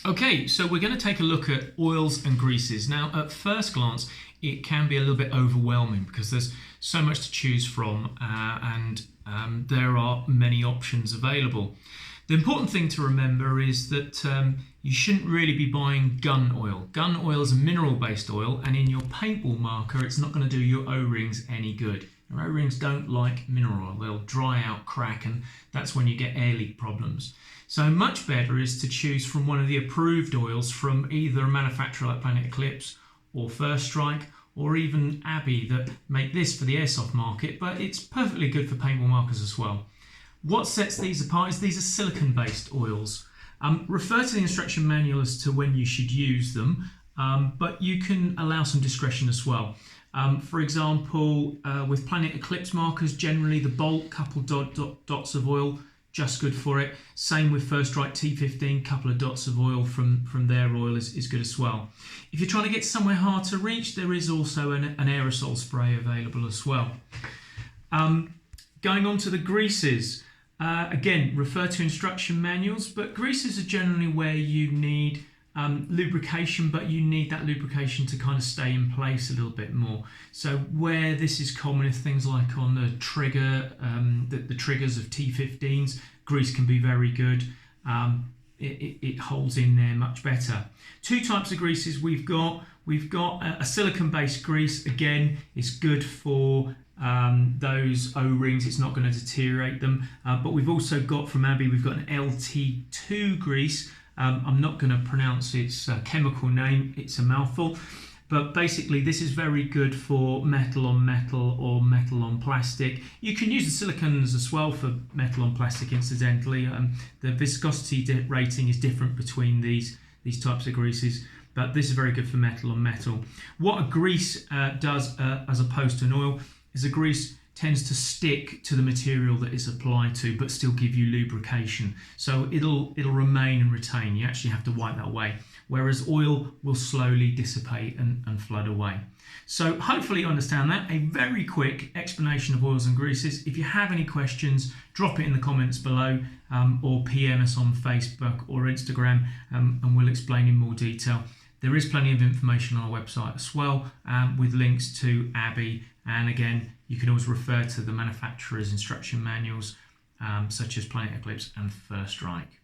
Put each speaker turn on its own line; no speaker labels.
Okay, so we're going to take a look at oils and greases. Now, at first glance, it can be a little bit overwhelming because there's so much to choose from and there are many options available. The important thing to remember is that you shouldn't really be buying gun oil. Gun oil is a mineral-based oil, and in your paintball marker, it's not going to do your O-rings any good. Your O-rings don't like mineral oil. They'll dry out, crack, and that's when you get air leak problems. So much better is to choose from one of the approved oils from either a manufacturer like Planet Eclipse or First Strike or even Abbey that make this for the airsoft market, but it's perfectly good for paintball markers as well. What sets these apart is these are silicon-based oils. Refer to the instruction manual as to when you should use them, but you can allow some discretion as well. For example, with Planet Eclipse markers, generally the bulk, couple dots of oil, just good for it. Same with First Strike T15, couple of dots of oil from their oil is good as well. If you're trying to get somewhere hard to reach, there is also an aerosol spray available as well. Going on to the greases. Again, refer to instruction manuals, but greases are generally where you need lubrication, but you need that lubrication to kind of stay in place a little bit more. So where this is common is things like on the trigger, the triggers of T15s, grease can be very good. It holds in there much better. Two types of greases we've got. We've got a silicone-based grease. Again, it's good for those O-rings. It's not going to deteriorate them. But we've also got from Abbey, we've got an LT2 grease. I'm not going to pronounce its chemical name, it's a mouthful, but basically this is very good for metal on metal or metal on plastic. You can use the silicones as well for metal on plastic incidentally. The viscosity rating is different between these types of greases, but this is very good for metal on metal. What a grease does as opposed to an oil is a grease tends to stick to the material that it's applied to, but still give you lubrication. So it'll remain and retain. You actually have to wipe that away. Whereas oil will slowly dissipate and flood away. So hopefully you understand that. A very quick explanation of oils and greases. If you have any questions, drop it in the comments below or PM us on Facebook or Instagram and we'll explain in more detail. There is plenty of information on our website as well with links to Abbey, and again you can always refer to the manufacturer's instruction manuals such as Planet Eclipse and First Strike.